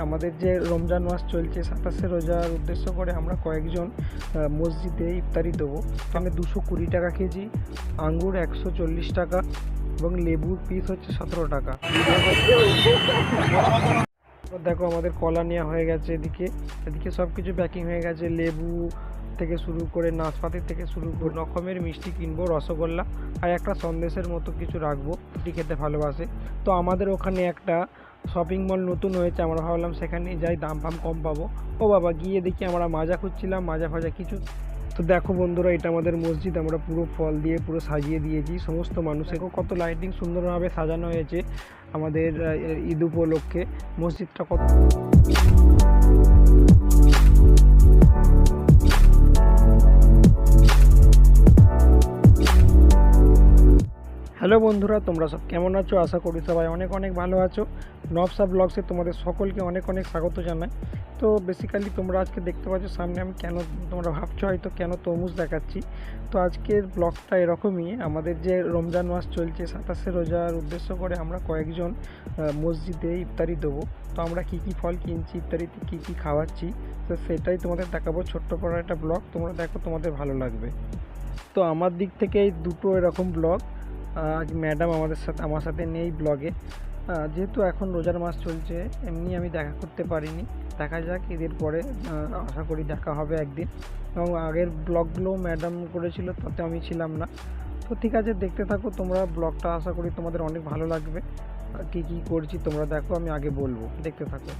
আমাদের যে রমজান মাস চলছে 27শে রোজার উদ্দেশ্য করে আমরা কয়েকজন মসজিদে ইফতারি দেবো। এখানে 220 টাকা কেজি, আঙ্গুর 140 টাকা এবং লেবুর পিস হচ্ছে 17 টাকা। দেখো আমাদের কলা নেওয়া হয়ে গেছে, এদিকে সব কিছু প্যাকিং হয়ে গেছে। লেবু থেকে শুরু করে নাশপাতি থেকে শুরু করে রকমের মিষ্টি কিনবো, রসগোল্লা আর একটা সন্দেশের মতো কিছু রাখবো, রুটি খেতে ভালোবাসে। তো আমাদের ওখানে একটা শপিং মল নতুন হয়েছে, আমরা ভাবলাম সেখানে যাই, দাম ফাম কম পাবো। ও বাবা, গিয়ে দেখি আমরা মাজা খুঁজছিলাম, মাজা ফাজা কিছু। তো দেখো বন্ধুরা, এটা আমাদের মসজিদ, আমরা পুরো ফল দিয়ে পুরো সাজিয়ে দিয়েছি সমস্ত মানুষকে। কত লাইটিং সুন্দরভাবে সাজানো হয়েছে আমাদের ঈদ উপলক্ষে। মসজিদটা কত হ্যালো বন্ধুরা, তোমরা সব কেমন আছো? আশা করি সবাই অনেক অনেক ভালো আছো। নবসা ব্লগসে তোমাদের সকলকে অনেক অনেক স্বাগত জানাই। তো বেসিক্যালি তোমরা আজকে দেখতে পাচ্ছ সামনে আমি কেন, তোমরা ভাবছো হয়তো কেন তরমুজ দেখাচ্ছি। তো আজকের ব্লগটা এরকমই, আমাদের যে রমজান মাস চলছে 27শে রোজার উদ্দেশ্য করে আমরা কয়েকজন মসজিদে ইফতারি দেবো। তো আমরা কী কী ফল কিনছি, ইফতারিতে কী কী খাওয়াচ্ছি, তো সেটাই তোমাদের দেখাবো। ছোট্ট করে একটা ব্লগ, তোমরা দেখো, তোমাদের ভালো লাগবে। তো আমার দিক থেকে এই দুটো এরকম ব্লগ। আজ ম্যাডাম আমার সাথে নেই ব্লগে, যেহেতু এখন রোজার মাস চলছে, এমনি আমি দেখা করতে পারিনি। দেখা যাক ঈদের পরে, আশা করি দেখা হবে একদিন। এবং আগের ব্লগগুলো ম্যাডাম করেছিল, তাতে আমি ছিলাম না। তো ঠিক আছে, দেখতে থাকো তোমরা ব্লগটা, আশা করি তোমাদের অনেক ভালো লাগবে। কী কী করছি তোমরা দেখো, আমি আগে বলবো, দেখতে থাকো।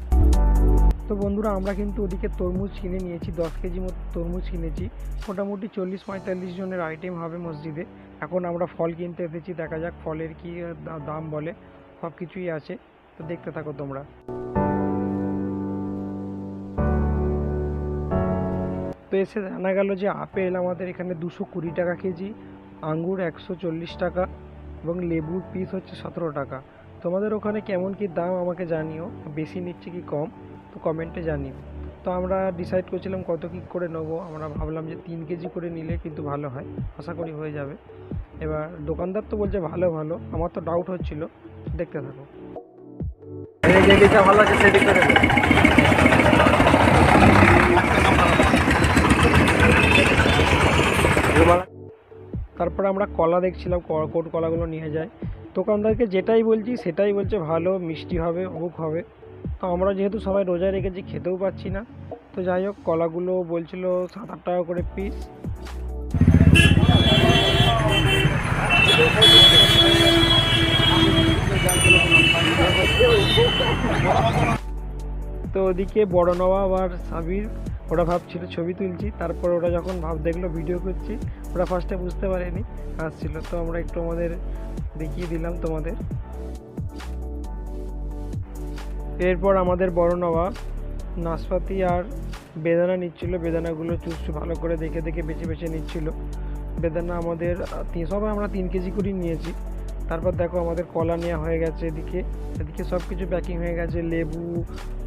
তো বন্ধুরা, আমরা কিন্তু ওদিকে তরমুজ কিনে নিয়েছি, 10 কেজি মতো তরমুজ কিনেছি। মোটামুটি 40-45 জনের আইটেম হবে মসজিদে। এখন আমরা ফল কিনতে এসেছি, দেখা যাক ফলের কি দাম বলে। সব কিছুই আছে, তো দেখতে থাকো তোমরা। তো এসে জানা গেল যে আপেল আমাদের এখানে 220 টাকা কেজি, আঙ্গুর 140 টাকা এবং লেবুর পিস হচ্ছে 17 টাকা। তোমাদের ওখানে কেমন কি দাম আমাকে জানিও, বেশি নিচ্ছে কি কম, তো কমেন্টে জানিও। তো আমরা ডিসাইড করছিলাম কত কী করে নেবো। আমরা ভাবলাম যে 3 কেজি করে নিলে কিন্তু ভালো হয়, আশা করি হয়ে যাবে। এবার দোকানদার তো বলছে ভালো ভালো, আমার তো ডাউট হচ্ছিল, দেখতে থাকো। যেদিকটা ভালো আছে সেদিক করে তারপরে আমরা কলা দেখছিলাম, কোট কলাগুলো নিয়ে যায়। দোকানদারকে যেটাই বলছি সেটাই বলছে ভালো, মিষ্টি হবে, অমুক হবে। তো আমরা যেহেতু সবাই রোজায় রেখেছি, খেতেও পাচ্ছি না। তো যাই হোক, কলাগুলো বলছিল 7-8 টাকা করে পিস। তো ওদিকে বড় নবাব আর সাবির, ওরা ভাবছিল ছবি তুলছি, তারপর ওরা যখন দেখলো ভিডিও করছি, ওরা ফার্স্টে বুঝতে পারেনি, হাসছিল। তো আমরা একটু আমাদের দেখিয়ে দিলাম তোমাদের। এরপর আমাদের বড় নবাব নাশপাতি আর বেদানা নিচ্ছিল, বেদানাগুলো চুষু ভালো করে দেখে দেখে বেছে বেছে নিচ্ছিল। বেদানা আমাদের সবাই আমরা 3 কেজি করে নিয়েছি। তারপর দেখো আমাদের কলা নেওয়া হয়ে গেছে, এদিকে সব কিছু প্যাকিং হয়ে গেছে। লেবু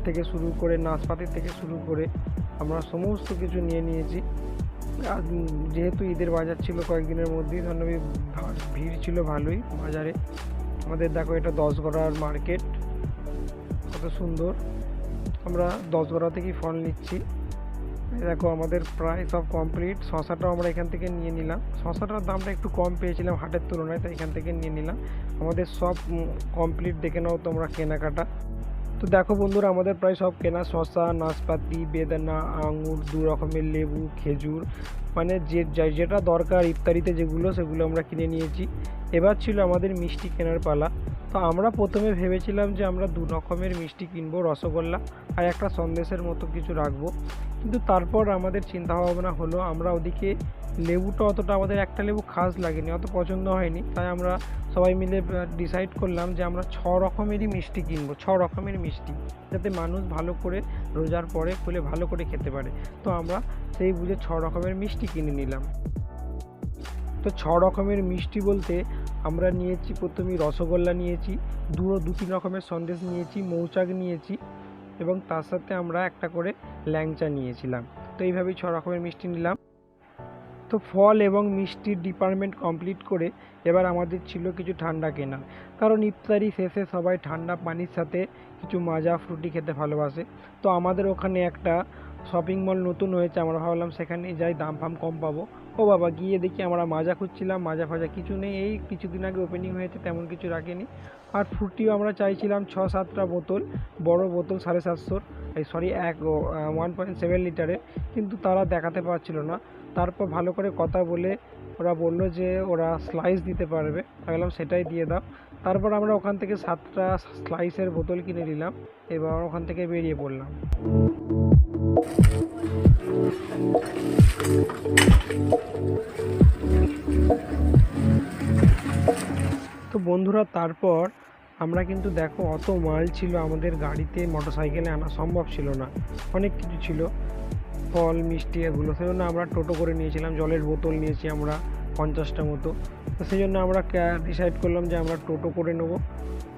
থেকে শুরু করে নাশপাতি থেকে শুরু করে আমরা সমস্ত কিছু নিয়ে নিয়েছি। আর যেহেতু ঈদের বাজার ছিল কয়েকদিনের মধ্যেই, ধরুন ভিড় ছিল ভালোই বাজারে। আমাদের দেখো, এটা 10 গড়ার মার্কেট, কত সুন্দর। আমরা 10 গড়া থেকেই ফল নিচ্ছি। দেখো আমাদের প্রায় সব কমপ্লিট। শশাটাও আমরা এখান থেকে নিয়ে নিলাম, শশাটার দামটা একটু কম পেয়েছিলাম হাটের তুলনায়, তাই এখান থেকে নিয়ে নিলাম। আমাদের সব কমপ্লিট, দেখে নাও তোমরা কেনাকাটা। তো দেখো বন্ধুরা, আমাদের প্রায় সব কেনা, শশা, নাশপাতি, বেদানা, আঙুর, 2 রকমের লেবু, খেজুর, মানে যেটা দরকার ইফতারিতে যেগুলো, সেগুলো আমরা কিনে নিয়েছি। এবার ছিল আমাদের মিষ্টি কেনার পালা। তো আমরা প্রথমে ভেবেছিলাম যে আমরা 2 রকমের মিষ্টি কিনবো, রসগোল্লা আর একটা সন্দেশের মতো কিছু রাখবো। কিন্তু তারপর আমাদের চিন্তা ভাবনা হলো, আমরা ওদিকে লেবুটা অতটা আমাদের একটা লেবু খাস লাগেনি, অত পছন্দ হয়নি। তাই আমরা সবাই মিলে ডিসাইড করলাম যে আমরা 6 রকমেরই মিষ্টি কিনবো, 6 রকমের মিষ্টি, যাতে মানুষ ভালো করে রোজার পরে খুলে ভালো করে খেতে পারে। তো আমরা সেই বুঝে 6 রকমের মিষ্টি কিনে নিলাম। তো 6 রকমের মিষ্টি বলতে আমরা নিয়েছি, প্রথমেই রসগোল্লা নিয়েছি, 2-3 রকমের সন্দেশ নিয়েছি, মৌচাক নিয়েছি এবং তার সাথে আমরা একটা করে ল্যাংচা নিয়েছিলাম। তো এইভাবেই 6 রকমের মিষ্টি নিলাম। তো তো ফল এবং মিষ্টির ডিপার্টমেন্ট কমপ্লিট করে এবার আমাদের ছিল কিছু ঠান্ডা কেনা, কারণ ইফতারি শেষে সবাই ঠান্ডা পানির সাথে কিছু মাজা ফ্রুটি খেতে ভালোবাসে। তো আমাদের ওখানে একটা শপিং মল নতুন হয়েছে, আমরা ভাবলাম সেখানে যাই, দাম ফাম কম পাবো। ও বাবা, গিয়ে দেখি আমরা মাজা খুঁজছিলাম, মাজা ফাজা কিছু নেই, এই কিছুদিন আগে ওপেনিং হয়েছে, তেমন কিছু রাখেনি। আর ফ্রুটিও আমরা চাইছিলাম 6-7টা বোতল, বড় বোতল 750, সরি 1.7 লিটারের, কিন্তু তারা দেখাতে পারছিল না। তারপর ভালো করে কথা বলে ওরা বললো যে ওরা স্লাইস দিতে পারবে, ভাবলাম সেটাই দিয়ে দাও। তারপর আমরা ওখান থেকে 7টা স্লাইসের বোতল কিনে নিলাম, এবার ওখান থেকে বেরিয়ে পড়লাম। তো বন্ধুরা, তারপর আমরা কিন্তু দেখো অত মাল ছিল আমাদের গাড়িতে, মোটরসাইকেলে আনা সম্ভব ছিল না, অনেক কিছু ছিল, ফল মিষ্টি এগুলো, সেজন্য আমরা টোটো করে নিয়েছিলাম। জলের বোতল নিয়েছি আমরা 50টা মতো। তো সেই জন্য আমরা ডিসাইড করলাম যে আমরা টোটো করে নেবো।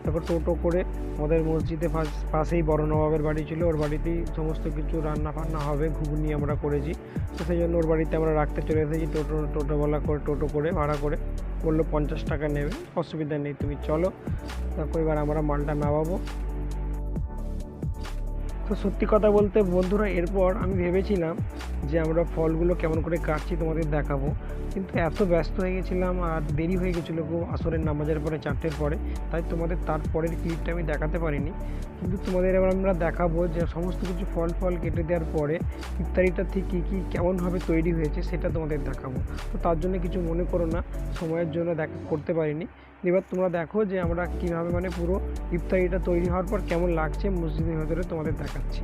তারপর টোটো করে আমাদের মসজিদে পাশেই বড় নবাবের বাড়ি ছিল, ওর বাড়িতেই সমস্ত কিছু রান্না ফান্না হবে, ঘুগনি আমরা করেছি। তো সেই জন্য ওর বাড়িতে আমরা রাখতে চলে এসেছি। টোটোওয়ালা করে টোটো করে ভাড়া করে বললো 50 টাকা নেবে, অসুবিধা নেই, তুমি চলো। তারপর এবার আমরা মালটা নামাবো। তো সত্যি কথা বলতে বন্ধুরা, এরপর আমি ভেবেছিলাম যে আমরা ফলগুলো কেমন করে কাটছি তোমাদের দেখাবো, কিন্তু এত ব্যস্ত হয়ে গেছিলাম আর দেরি হয়ে গেছিলো খুব, আসরের নামাজের পরে 4টের পরে, তাই তোমাদের তারপরের ক্লিপটা আমি দেখাতে পারিনি। কিন্তু তোমাদের এবার আমরা দেখাবো যে সমস্ত কিছু ফল কেটে দেওয়ার পরে ইফতারিটা ঠিক কী কেমনভাবে তৈরি হয়েছে সেটা তোমাদের দেখাবো। তো তার জন্য কিছু মনে করো না, সময়ের জন্য করতে পারিনি। এবার তোমরা দেখো যে আমরা কীভাবে মানে পুরো ইফতারিটা তৈরি হওয়ার পর কেমন লাগছে মসজিদের ভেতরে তোমাদের দেখাচ্ছি।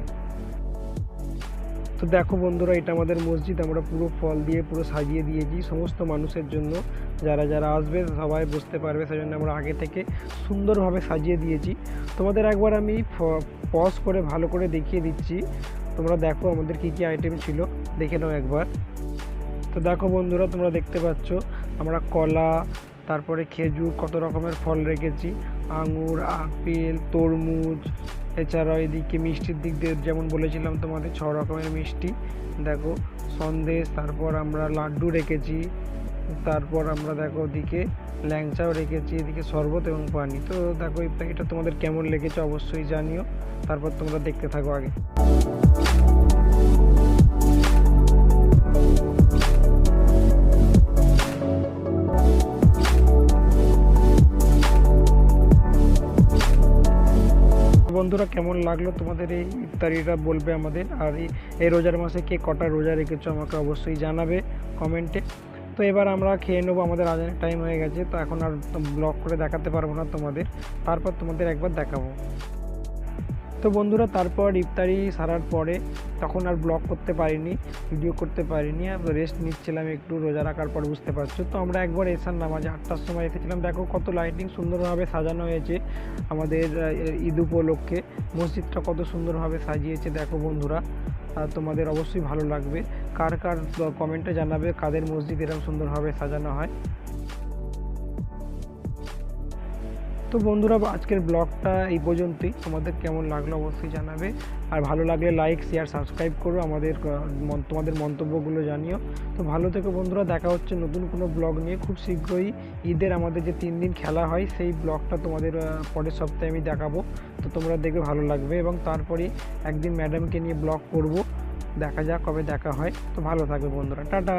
তো দেখো বন্ধুরা, এটা আমাদের মসজিদ, আমরা পুরো ফল দিয়ে পুরো সাজিয়ে দিয়েছি সমস্ত মানুষের জন্য, যারা আসবে সবাই বুঝতে পারবে, সেজন্য আমরা আগে থেকে সুন্দরভাবে সাজিয়ে দিয়েছি। তোমাদের একবার আমি পজ করে ভালো করে দেখিয়ে দিচ্ছি, তোমরা দেখো আমাদের কী আইটেম ছিল, দেখে নাও একবার। তো দেখো বন্ধুরা, তোমরা দেখতে পাচ্ছ আমরা কলা, তারপরে খেজুর, কত রকমের ফল রেখেছি, আঙুর, আপেল, তরমুজ, এছাড়াও এদিকে মিষ্টির দিক দিয়ে যেমন বলেছিলাম তোমাদের 6 রকমের মিষ্টি, দেখো সন্দেশ, তারপর আমরা লাড্ডু রেখেছি, তারপর আমরা দেখো ওদিকে ল্যাংচাও রেখেছি, এদিকে শরবত এবং পানি। তো দেখো এটা তোমাদের কেমন লেগেছে অবশ্যই জানিও, তারপর তোমরা দেখতে থাকো আগে। বন্ধুরা, কেমন লাগলো তোমাদের এই ইফতারিটা বলবে আমাদের, আর এই রোজার মাসে কে কটা রোজা রেখেছো আমাকে অবশ্যই জানাবে কমেন্টে। তো এবার আমরা খেয়ে নেবো, আমাদের আজানের টাইম হয়ে গেছে, তো এখন আর ব্লগ করে দেখাতে পারবো না তোমাদের, তারপর তোমাদের একবার দেখাবো। তো বন্ধুরা, তারপর ইফতারি সারার পরে তখন আর ব্লগ করতে পারিনি, ভিডিও করতে পারিনি, আর রেস্ট নিচ্ছিলাম একটু রোজা রাখার পর, বুঝতে পারছো। তো আমরা একবার এসার নামাজে 8টার সময় এসেছিলাম, দেখো কত লাইটিং সুন্দরভাবে সাজানো হয়েছে আমাদের ঈদ উপলক্ষে, মসজিদটা কত সুন্দরভাবে সাজিয়েছে দেখো বন্ধুরা, তোমাদের অবশ্যই ভালো লাগবে। কার কমেন্টে জানাবে কাদের মসজিদ এরকম সুন্দরভাবে সাজানো হয়। তো বন্ধুরা, আজকের ব্লগটা এই পর্যন্তই, তোমাদের কেমন লাগলো অবশ্যই জানাবে, আর ভালো লাগলে লাইক শেয়ার সাবস্ক্রাইব করো, তোমাদের মন্তব্যগুলো জানিও। তো ভালো থেকো বন্ধুরা, দেখা হচ্ছে নতুন কোনো ব্লগ নিয়ে খুব শীঘ্রই। ঈদের আমাদের যে 3 দিন খেলা হয় সেই ব্লগটা তোমাদের পরের সপ্তাহে আমি দেখাবো, তো তোমরা দেখবে ভালো লাগবে, এবং তারপরে একদিন ম্যাডামকে নিয়ে ব্লগ করব, দেখা যাক কবে দেখা হয়। তো ভালো থাকবে বন্ধুরা, টাটা।